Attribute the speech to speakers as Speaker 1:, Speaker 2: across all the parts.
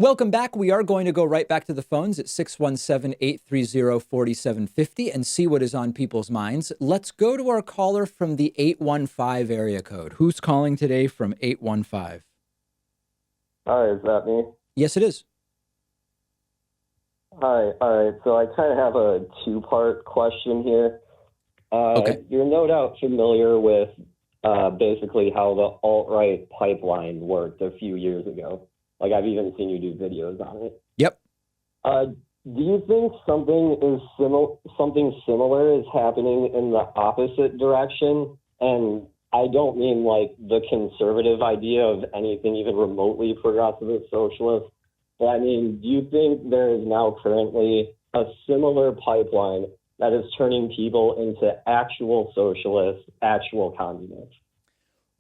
Speaker 1: Welcome back. We are going to go right back to the phones at 617-830-4750 and see what is on people's minds. Let's go to our caller from the 815 area code. Who's calling today from 815?
Speaker 2: Hi, is that me?
Speaker 1: Yes, it is.
Speaker 2: Hi, all right. So I kind of have a two-part question here.
Speaker 1: Okay.
Speaker 2: You're no doubt familiar with basically how the alt-right pipeline worked a few years ago. Like, I've even seen you do videos on it.
Speaker 1: Yep.
Speaker 2: Do you think something similar is happening in the opposite direction? And I don't mean like the conservative idea of anything even remotely progressive or socialist, but I mean, do you think there is now currently a similar pipeline that is turning people into actual socialists, actual communists?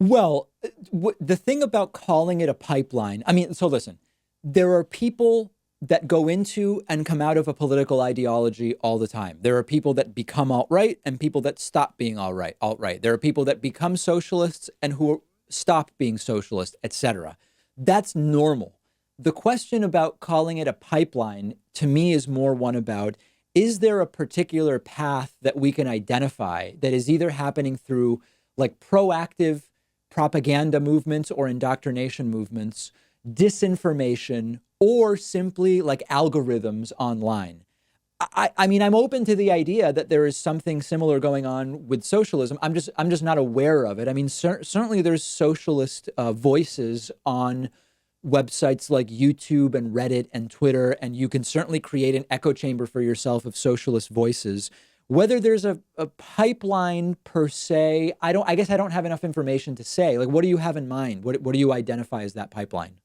Speaker 1: Well, the thing about calling it a pipeline, I mean, so listen, there are people that go into and come out of a political ideology all the time. There are people that become alt-right and people that stop being alt-right. There are people that become socialists and who stop being socialist, etc. That's normal. The question about calling it a pipeline to me is more one about, is there a particular path that we can identify that is either happening through like proactive propaganda movements or indoctrination movements, disinformation, or simply like algorithms online? I mean, I'm open to the idea that there is something similar going on with socialism. I'm just not aware of it. I mean, certainly there's socialist voices on websites like YouTube and Reddit and Twitter, and you can certainly create an echo chamber for yourself of socialist voices. Whether there's a pipeline per se, I guess I don't have enough information to say. Like, what do you have in mind? What do you identify as that pipeline?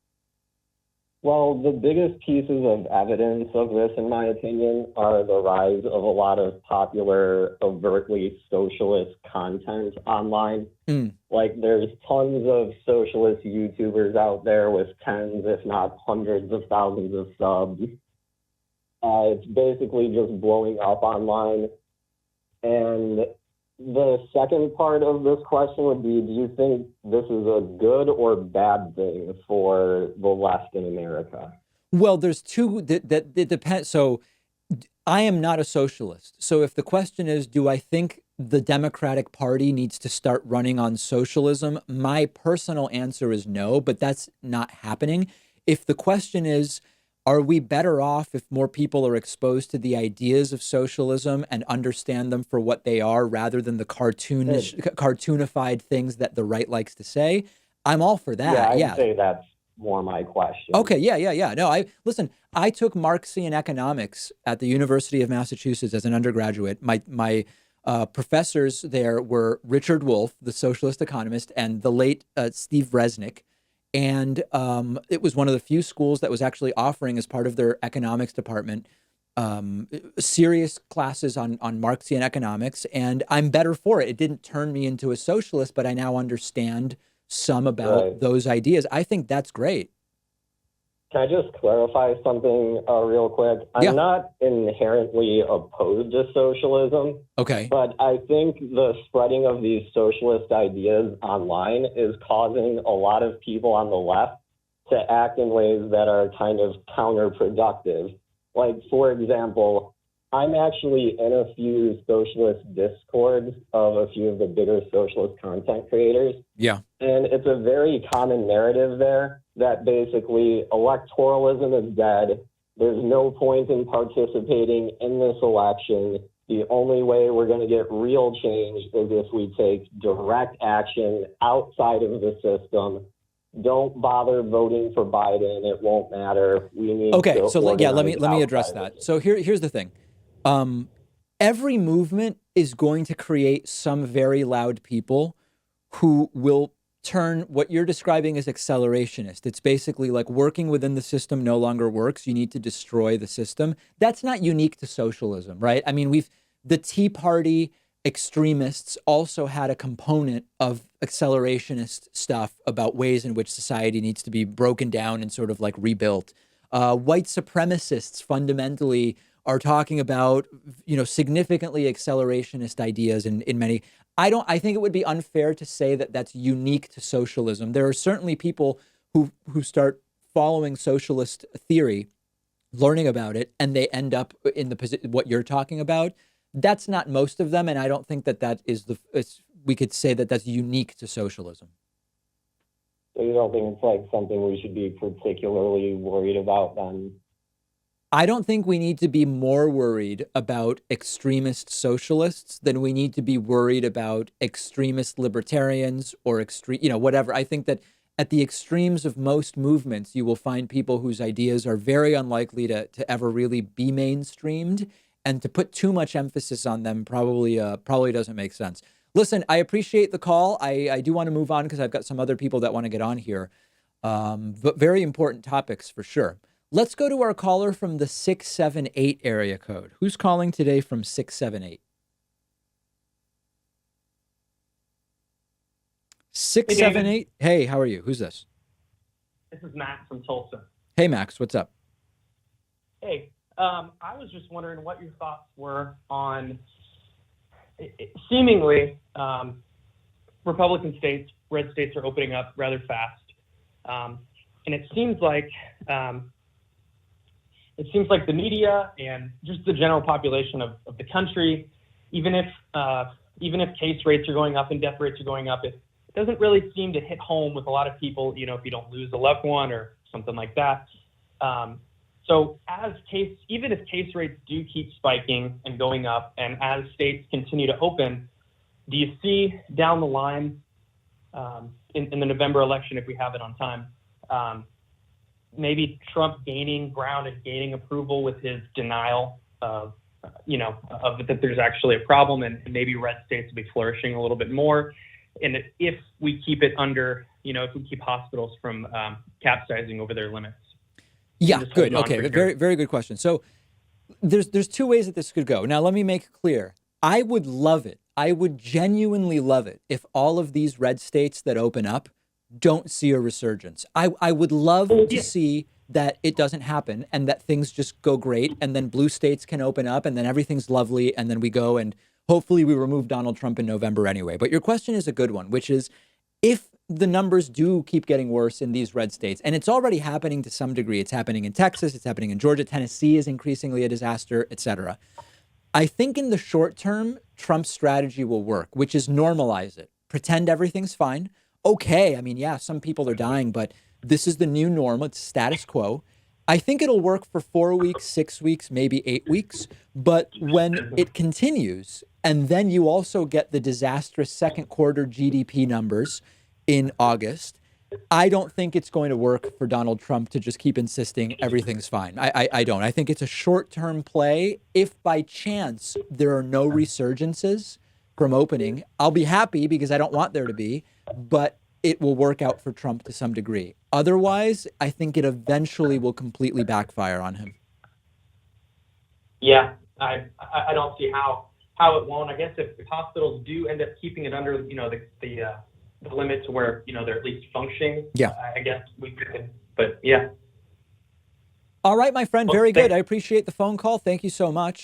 Speaker 2: Well, the biggest pieces of evidence of this, in my opinion, are the rise of a lot of popular, overtly socialist content online. Like, there's tons of socialist YouTubers out there with tens, if not hundreds of thousands of subs. It's basically just blowing up online. And the second part of this question would be, do you think this is a good or bad thing for the left in America?
Speaker 1: Well, there's two that it depends. So I am not a socialist. So if the question is, do I think the Democratic Party needs to start running on socialism? My personal answer is no, but that's not happening. If the question is, are we better off if more people are exposed to the ideas of socialism and understand them for what they are rather than the cartoonified things that the right likes to say? I'm all for that.
Speaker 2: Yeah, I'd say that's more my question.
Speaker 1: Okay. Yeah. No, listen, I took Marxian economics at the University of Massachusetts as an undergraduate. My professors there were Richard Wolff, the socialist economist, and the late Steve Resnick. And it was one of the few schools that was actually offering, as part of their economics department, serious classes on Marxian economics. And I'm better for it. It didn't turn me into a socialist, but I now understand some about those ideas. I think that's great.
Speaker 2: Can I just clarify something real quick? I'm not inherently opposed to socialism.
Speaker 1: Okay.
Speaker 2: But I think the spreading of these socialist ideas online is causing a lot of people on the left to act in ways that are kind of counterproductive. Like, for example, I'm actually in a few socialist discords of a few of the bigger socialist content creators.
Speaker 1: Yeah.
Speaker 2: And it's a very common narrative there that basically electoralism is dead. There's no point in participating in this election. The only way we're going to get real change is if we take direct action outside of the system. Don't bother voting for Biden. It won't matter. We need to
Speaker 1: so let me address
Speaker 2: outside
Speaker 1: that. So here's the thing. Every movement is going to create some very loud people who will turn what you're describing as accelerationist. It's basically like working within the system no longer works. You need to destroy the system. That's not unique to socialism, right? I mean, the Tea Party extremists also had a component of accelerationist stuff about ways in which society needs to be broken down and sort of like rebuilt. White supremacists fundamentally are talking about, significantly accelerationist ideas in many. I think it would be unfair to say that that's unique to socialism. There are certainly people who start following socialist theory, learning about it, and they end up in the what you're talking about. That's not most of them, and I don't think that is we could say that that's unique to socialism.
Speaker 2: So you don't think it's like something we should be particularly worried about then?
Speaker 1: I don't think we need to be more worried about extremist socialists than we need to be worried about extremist libertarians or whatever. I think that at the extremes of most movements, you will find people whose ideas are very unlikely to ever really be mainstreamed, and to put too much emphasis on them probably doesn't make sense. Listen, I appreciate the call. I do want to move on because I've got some other people that want to get on here, but very important topics for sure. Let's go to our caller from the 678 area code. Who's calling today from 678? 678. Hey, how are you? Who's this?
Speaker 3: This is Max from Tulsa.
Speaker 1: Hey, Max, what's up?
Speaker 3: Hey, I was just wondering what your thoughts were on seemingly Republican states, red states are opening up rather fast, and it seems like the media and just the general population of the country, even if case rates are going up and death rates are going up, it doesn't really seem to hit home with a lot of people, if you don't lose a loved one or something like that. So even if case rates do keep spiking and going up, and as states continue to open, do you see down the line in the November election, if we have it on time, maybe Trump gaining ground and gaining approval with his denial of that there's actually a problem, and maybe red states will be flourishing a little bit more? And if we keep it under, if we keep hospitals from capsizing over their limits.
Speaker 1: Yeah, good. Okay, very, very good question. So there's two ways that this could go. Now, let me make it clear. I would love it. I would genuinely love it if all of these red states that open up don't see a resurgence. I would love to see that it doesn't happen and that things just go great, and then blue states can open up and then everything's lovely, and then we go and hopefully we remove Donald Trump in November anyway. But your question is a good one, which is, if the numbers do keep getting worse in these red states, and it's already happening to some degree, it's happening in Texas, it's happening in Georgia, Tennessee is increasingly a disaster, etc. I think in the short term, Trump's strategy will work, which is normalize it, pretend everything's fine. Okay, I mean, yeah, some people are dying, but this is the new norm. It's status quo. I think it'll work for 4 weeks, 6 weeks, maybe 8 weeks. But when it continues, and then you also get the disastrous second quarter GDP numbers in August, I don't think it's going to work for Donald Trump to just keep insisting everything's fine. I don't. I think it's a short-term play. If by chance there are no resurgences from opening, I'll be happy because I don't want there to be, but it will work out for Trump to some degree. Otherwise, I think it eventually will completely backfire on him.
Speaker 3: Yeah, I don't see how it won't. I guess if hospitals do end up keeping it under, the limit to where, they're at least functioning.
Speaker 1: Yeah.
Speaker 3: I guess we could, but yeah.
Speaker 1: All right, my friend. Very good. I appreciate the phone call. Thank you so much.